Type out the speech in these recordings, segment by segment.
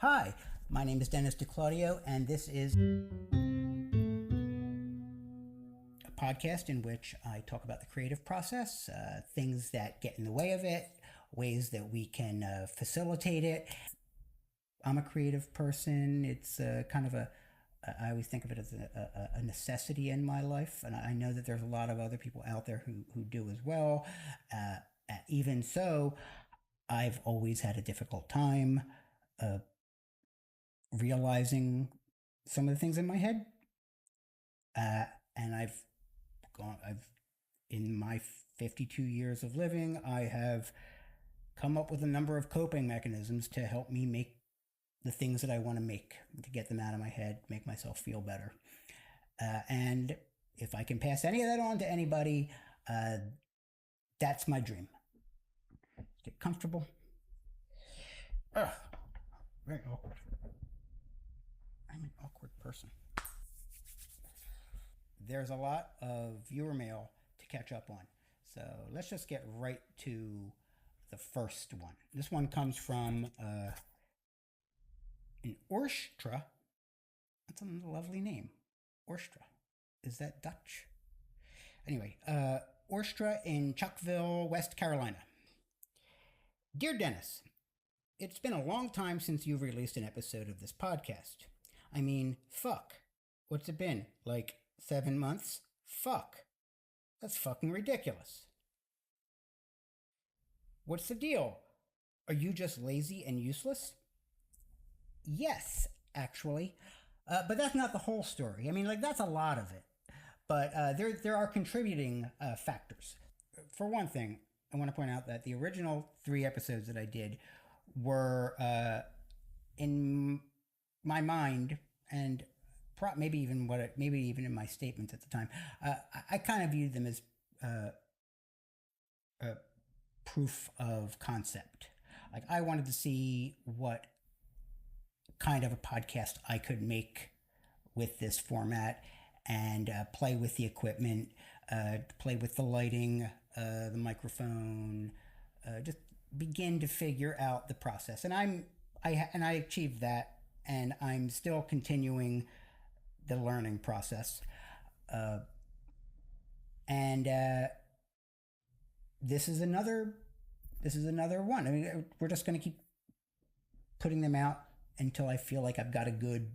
Hi, my name is Dennis DeClaudio, and this is a podcast in which I talk about the creative process, things that get in the way of it, ways that we can facilitate it. I'm a creative person. It's I always think of it as a necessity in my life, and I know that there's a lot of other people out there who do as well. Even so, I've always had a difficult time realizing some of the things in my head, and I've in my 52 years of living, I have come up with a number of coping mechanisms to help me make the things that I want to make, to get them out of my head, make myself feel better. And if I can pass any of that on to anybody, that's my dream. Get comfortable. Ugh, very awkward. I'm an awkward person. There's a lot of viewer mail to catch up on. So let's just get right to the first one. This one comes from an Orstra. That's a lovely name. Orstra. Is that Dutch? Anyway, Orstra in Chuckville, West Carolina. Dear Dennis, it's been a long time since you've released an episode of this podcast. I mean, fuck. What's it been? Like 7 months? Fuck. That's fucking ridiculous. What's the deal? Are you just lazy and useless? Yes, actually. But that's not the whole story. I mean, that's a lot of it. But there are contributing factors. For one thing, I want to point out that the original 3 episodes that I did were in my mind, and maybe even in my statements at the time, I kind of viewed them as proof of concept. Like, I wanted to see what kind of a podcast I could make with this format, and play with the equipment, play with the lighting, the microphone, just begin to figure out the process. And I achieved that, and I'm still continuing the learning process. And this is another one. I mean, we're just going to keep putting them out until I feel like I've got a good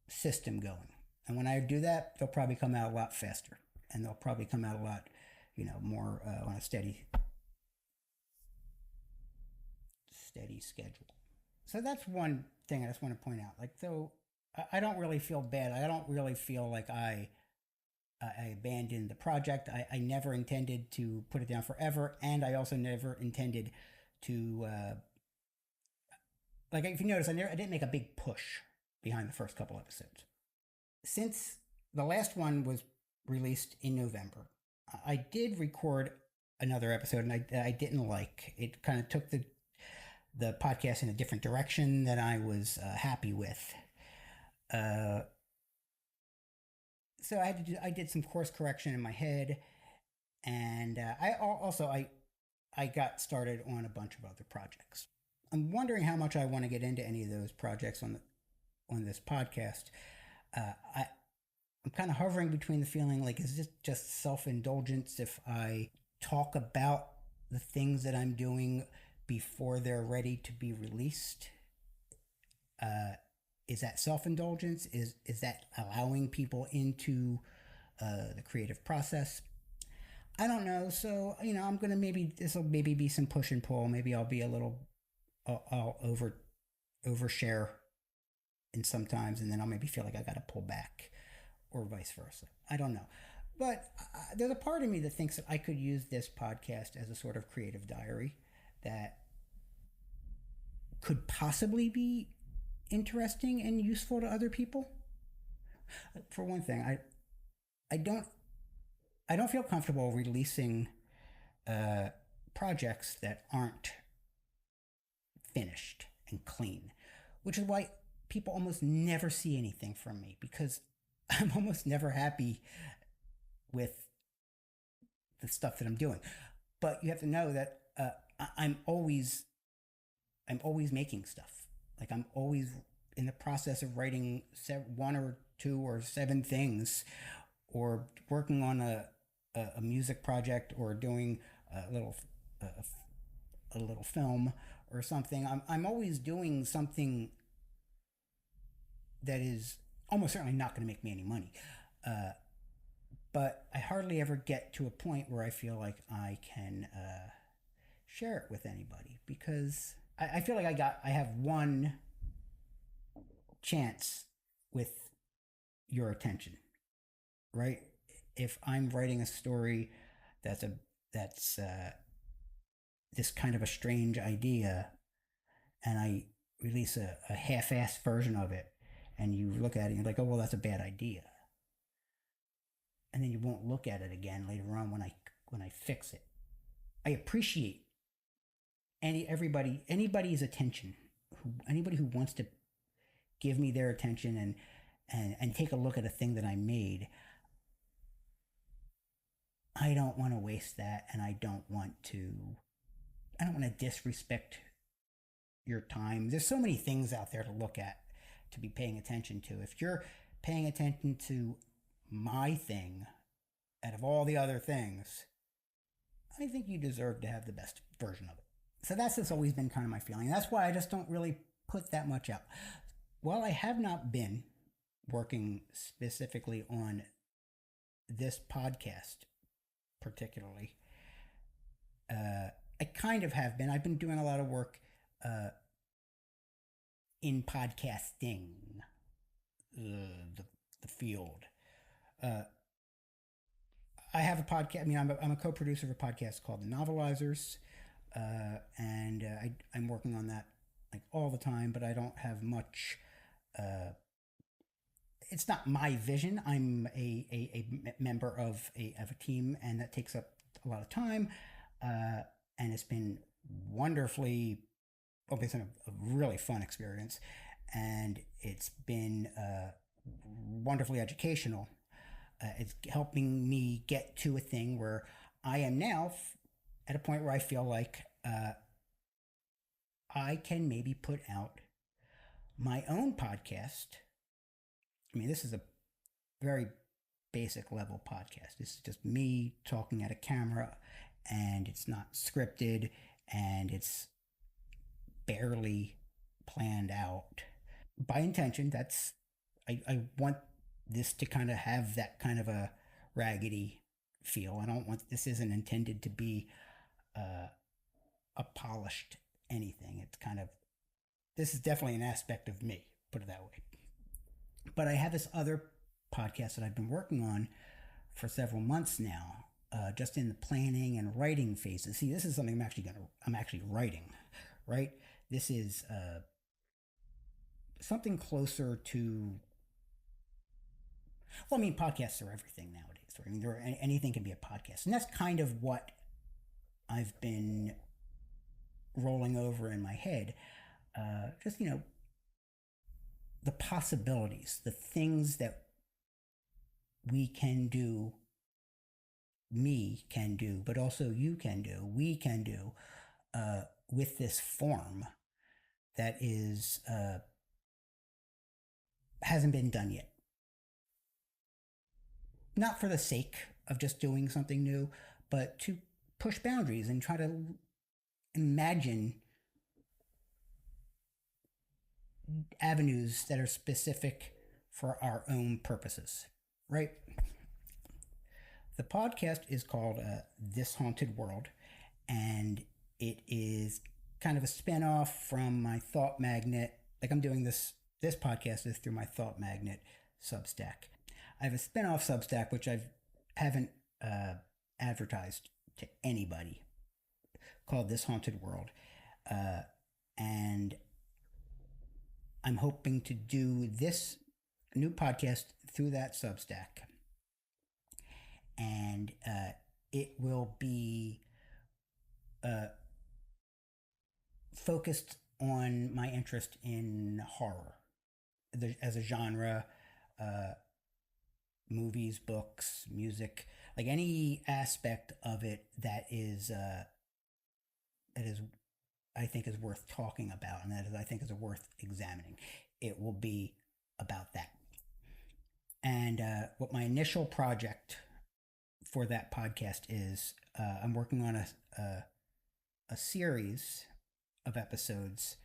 system going. And when I do that, they'll probably come out a lot faster, and they'll probably come out a lot, more on a steady schedule. So that's one thing I just want to point out. So I don't really feel bad. I don't really feel like I abandoned the project. I never intended to put it down forever, and I also never intended to, if you notice, I didn't make a big push behind the first couple episodes. Since the last one was released in November, I did record another episode, and I didn't like. It kind of took the podcast in a different direction that I was happy with. So I did some course correction in my head, and I got started on a bunch of other projects. I'm wondering how much I want to get into any of those projects on this podcast. I'm kind of hovering between the feeling like, is this just self-indulgence if I talk about the things that I'm doing before they're ready to be released? Is that self-indulgence? Is that allowing people into the creative process? I don't know. So, I'm going to this will be some push and pull. Maybe I'll be I'll overshare in sometimes, and then I'll maybe feel like I got to pull back, or vice versa. I don't know. But there's a part of me that thinks that I could use this podcast as a sort of creative diary that could possibly be interesting and useful to other people. For one thing, I don't feel comfortable releasing projects that aren't finished and clean, which is why people almost never see anything from me, because I'm almost never happy with the stuff that I'm doing. But you have to know that I'm always I'm always making stuff. Like I'm always in the process of writing one or two or seven things, or working on a music project, or doing a little a, a little film or something. I'm always doing something that is almost certainly not going to make me any money. Uh, but I hardly ever get to a point where I feel like I can share it with anybody, because I feel like I have one chance with your attention, right? If I'm writing a story that's a that's this kind of a strange idea, and I release a half-assed version of it, and you look at it and you're like, oh well, that's a bad idea, and then you won't look at it again later on when I fix it. I appreciate anybody's attention, anybody who wants to give me their attention and take a look at a thing that I made. I don't want to waste that, and I don't want to disrespect your time. There's so many things out there to look at, to be paying attention to. If you're paying attention to my thing out of all the other things, I think you deserve to have the best version of it. So that's just always been kind of my feeling. That's why I just don't really put that much out. While I have not been working specifically on this podcast particularly, I kind of have been. I've been doing a lot of work uh, in podcasting, the field. Uh, I have a podcast. I mean, I'm a co-producer of a podcast called The Novelizers, and I'm working on that like all the time. But I don't have much. It's not my vision. I'm a member of a team, and that takes up a lot of time. And it's been wonderfully. Oh, it's been a really fun experience, and it's been wonderfully educational. It's helping me get to a thing where I am now at a point where I feel like I can maybe put out my own podcast. I mean, this is a very basic level podcast. This is just me talking at a camera, and it's not scripted, and it's barely planned out by intention. I want this to kind of have that kind of a raggedy feel. I don't want This isn't intended to be a polished anything. It's kind of This is definitely an aspect of me, put it that way. But I have this other podcast that I've been working on for several months now, just in the planning and writing phases. See, this is something I'm actually writing, right? This is something closer to. Well, I mean, podcasts are everything nowadays. Right? I mean, anything can be a podcast, and that's kind of what I've been rolling over in my head. Just the possibilities, the things that we can do, me can do, but also you can do, we can do with this form that is hasn't been done yet. Not for the sake of just doing something new, but to push boundaries and try to imagine avenues that are specific for our own purposes, right? The podcast is called This Haunted World, and it is kind of a spin-off from my Thought Magnet. Like, I'm doing this podcast is through my Thought Magnet Substack. I have a spin-off Substack which I haven't advertised to anybody, called This Haunted World, and I'm hoping to do this new podcast through that Substack, and it will be focused on my interest in horror as a genre, movies, books, music, like any aspect of it that is I think is worth talking about, and that is I think is worth examining. It will be about that. And what my initial project for that podcast is, I'm working on a series of episodes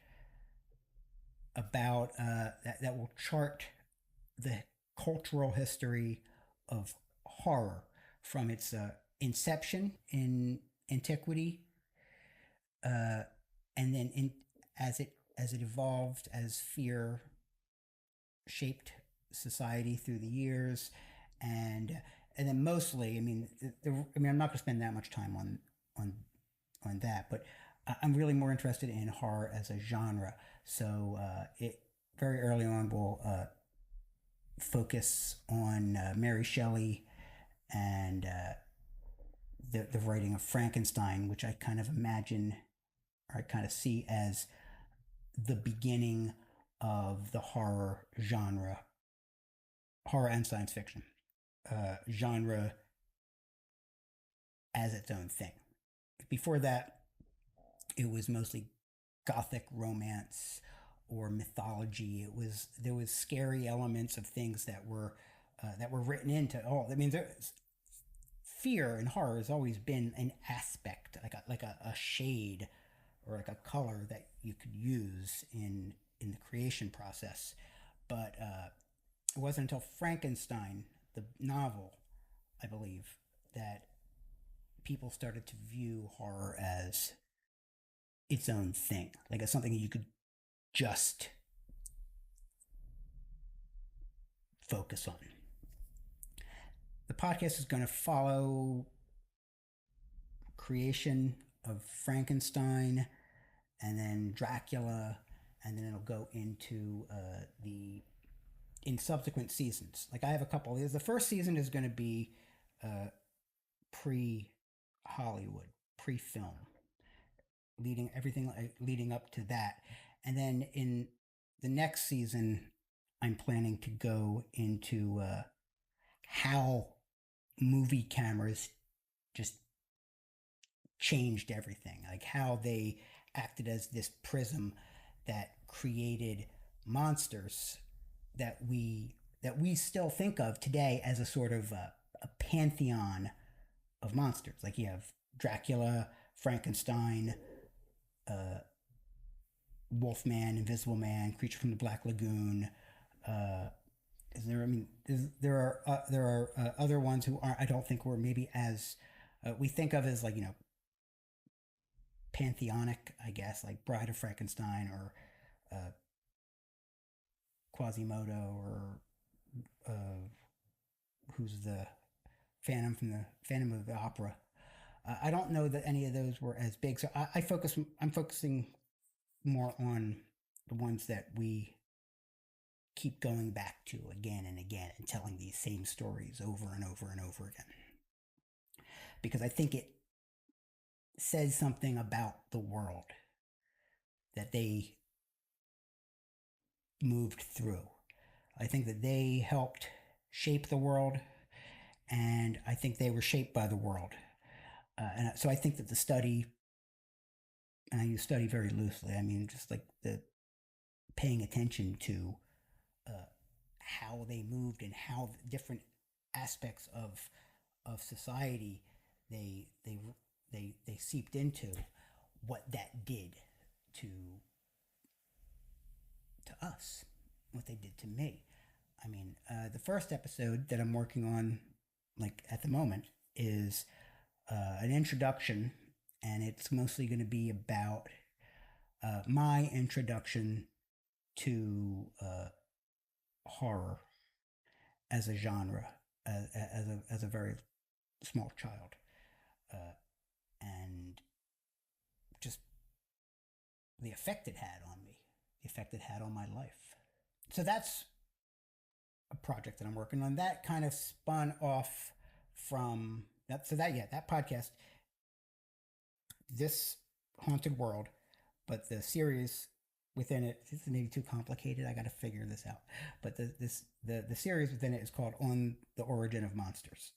about that will chart the cultural history of horror from its inception in antiquity, uh, and then as it evolved, as fear shaped society through the years, and and then mostly, I'm not going to spend that much time on on that, but I'm really more interested in horror as a genre. So it very early on will focus on Mary Shelley and the writing of Frankenstein, which I kind of imagine or I kind of see as the beginning of the horror genre, horror and science fiction genre as its own thing. Before that, it was mostly gothic romance or mythology. It was there was scary elements of things that were written into all. I mean, there's fear and horror has always been an aspect, like a shade or like a color that you could use in the creation process. But it wasn't until Frankenstein, the novel, I believe, that people started to view horror as its own thing, like as something you could just focus on. The podcast is going to follow creation of Frankenstein and then Dracula, and then it'll go into the in subsequent seasons. Like I have a couple. The first season is going to be pre Hollywood, pre film, leading everything leading up to that, and then in the next season, I'm planning to go into how movie cameras just changed everything, like how they acted as this prism that created monsters that we still think of today as a sort of a pantheon of monsters. Like you have Dracula, Frankenstein, uh, Wolfman, Invisible Man, Creature from the Black Lagoon. Uh, is there? I mean, there are other ones who are I don't think were maybe as we think of as like pantheonic, I guess, like Bride of Frankenstein or Quasimodo or who's the Phantom from the Phantom of the Opera. I don't know that any of those were as big, so I focus. I'm focusing more on the ones that we keep going back to again and again and telling these same stories over and over and over again. Because I think it says something about the world that they moved through. I think that they helped shape the world, and I think they were shaped by the world. And so I think that the study, and I use study very loosely, I mean, just like the paying attention to how they moved and how different aspects of society they they they seeped into what that did to us, what they did to me. I mean, the first episode that I'm working on, like at the moment, is an introduction, and it's mostly going to be about my introduction to horror as a genre, as a very small child, and just the effect it had on me, the effect it had on my life. So that's a project that I'm working on. That kind of spun off from that. So that, yeah, that podcast, this haunted world, but the series within it, this is maybe too complicated. I got to figure this out. But the series within it is called On the Origin of Monsters.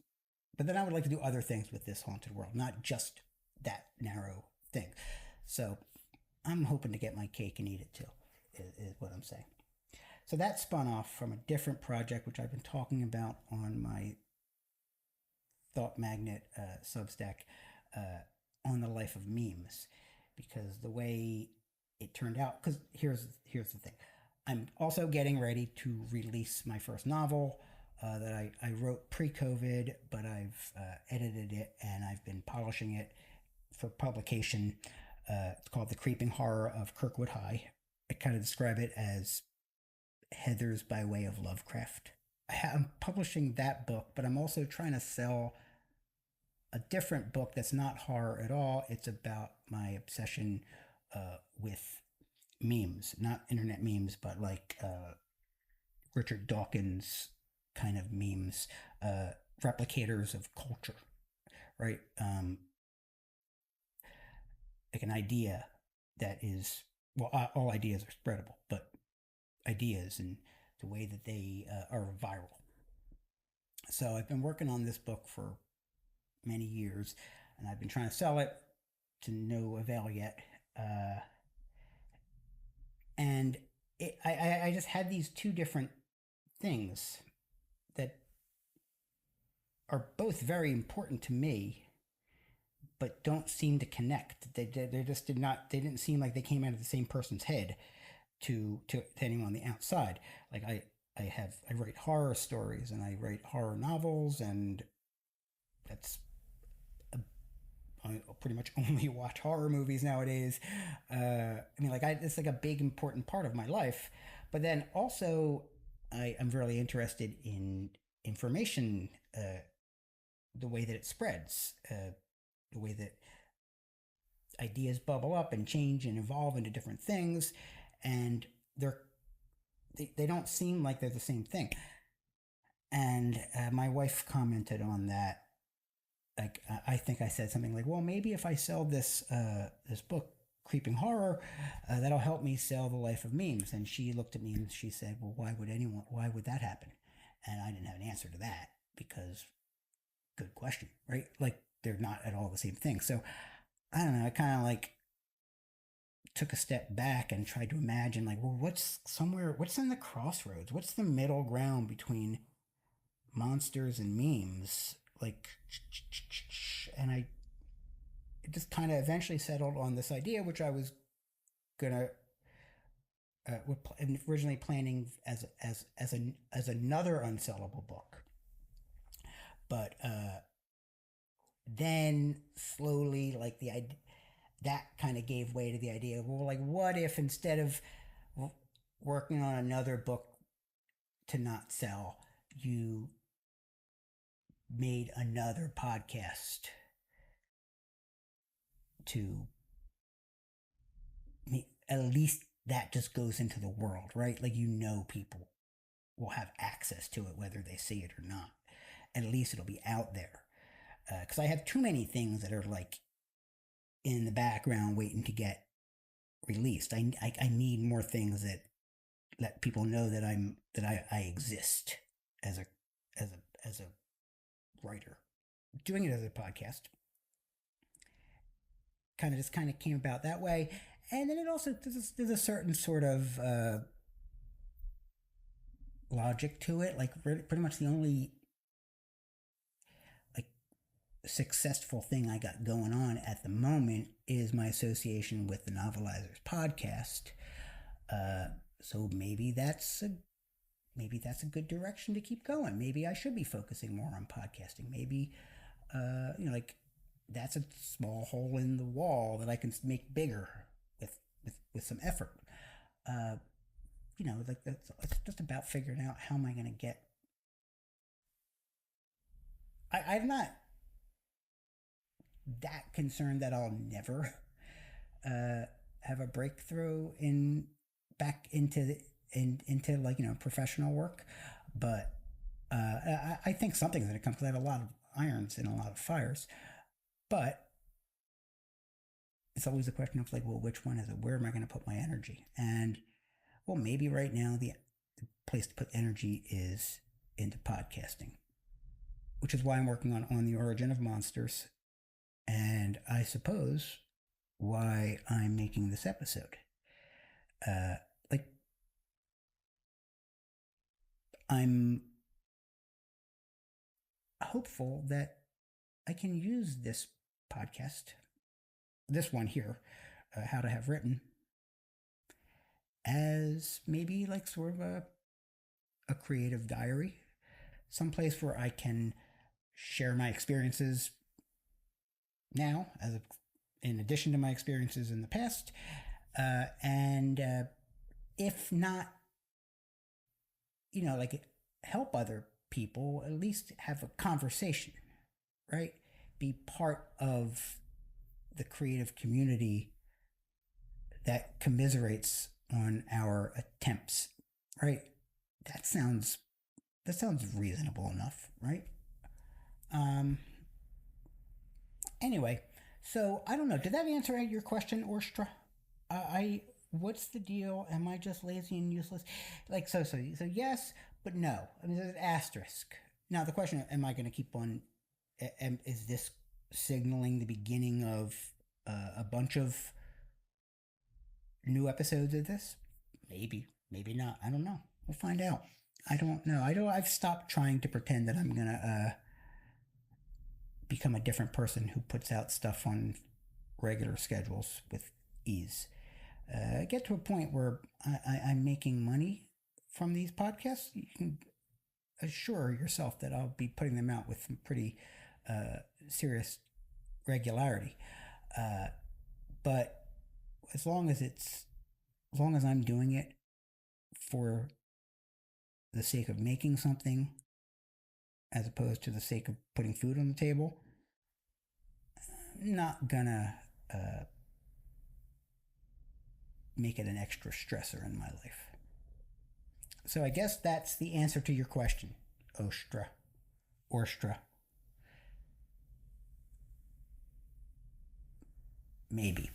But then I would like to do other things with this haunted world, not just that narrow thing. So I'm hoping to get my cake and eat it too, is what I'm saying. So that spun off from a different project, which I've been talking about on my Thought Magnet Substack, on the life of memes, because the way it turned out. Because here's the thing, I'm also getting ready to release my first novel that I wrote pre-COVID, but I've edited it and I've been polishing it for publication. It's called The Creeping Horror of Kirkwood High. I kind of describe it as Heathers by way of Lovecraft. I'm publishing that book, but I'm also trying to sell a different book that's not horror at all. It's about my obsession with memes, not internet memes, but like Richard Dawkins kind of memes, replicators of culture, right? Like an idea that is, well, all ideas are spreadable, but ideas and the way that they are viral. So I've been working on this book for many years, and I've been trying to sell it to no avail yet. And I just had these two different things that are both very important to me, but don't seem to connect. They just did not. They didn't seem like they came out of the same person's head to anyone on the outside. Like I write horror stories and I write horror novels, and that's I pretty much only watch horror movies nowadays. I mean, like, it's like a big important part of my life. But then also, I am really interested in information, the way that it spreads, the way that ideas bubble up and change and evolve into different things, and they don't seem like they're the same thing. And my wife commented on that. Like, I think I said something like, "Well, maybe if I sell this book, Creeping Horror, that'll help me sell The Life of Memes." And she looked at me and she said, "Well, why would that happen?" And I didn't have an answer to that, because good question, right? Like, they're not at all the same thing. So I don't know. I kind of like took a step back and tried to imagine, like, well, what's in the crossroads? What's the middle ground between monsters and memes? Like, and I just kind of eventually settled on this idea, which I was gonna originally planning as another unsellable book, but then slowly, like, the idea that kind of gave way to the idea of, well, like, what if instead of working on another book to not sell, you made another podcast to at least that just goes into the world, right? Like, people will have access to it whether they see it or not. At least it'll be out there. Because I have too many things that are like in the background waiting to get released. I need more things that let people know that I exist as a writer. Doing it as a podcast kind of came about that way, and then it also there's a certain sort of logic to it. Like, pretty much the only like successful thing I got going on at the moment is my association with the Novelizers podcast. So maybe that's a good direction to keep going. Maybe I should be focusing more on podcasting. Maybe like, that's a small hole in the wall that I can make bigger with some effort. Like, it's just about figuring out how am I going to get. I'm not that concerned that I'll never have a breakthrough back into like, professional work, but I think something's going to come, because I have a lot of irons and a lot of fires. But it's always a question of, like, well, which one is it? Where am I going to put my energy? And, well, maybe right now the place to put energy is into podcasting, which is why I'm working on the origin of monsters. And I suppose why I'm making this episode. Like, I'm hopeful that I can use this podcast, this one here, How to Have Written, as maybe like sort of a creative diary, someplace where I can share my experiences now, in addition to my experiences in the past, and if not, like help other people, at least have a conversation, right? Be part of the creative community that commiserates on our attempts, right? That sounds reasonable enough, right? Um. Anyway, so I don't know. Did that answer your question, Orstra? I what's the deal? Am I just lazy and useless? Like so yes, but no. I mean, there's an asterisk. Now the question: am I going to keep on? Is this signaling the beginning of a bunch of new episodes of this? Maybe, maybe not. I don't know. We'll find out. I don't know. I've stopped trying to pretend that I'm gonna become a different person who puts out stuff on regular schedules with ease. Get to a point where I'm making money from these podcasts. You can assure yourself that I'll be putting them out with some pretty serious regularity. But as long as I'm doing it for the sake of making something, as opposed to the sake of putting food on the table, I'm not gonna make it an extra stressor in my life. So I guess that's the answer to your question, Orstra. Maybe.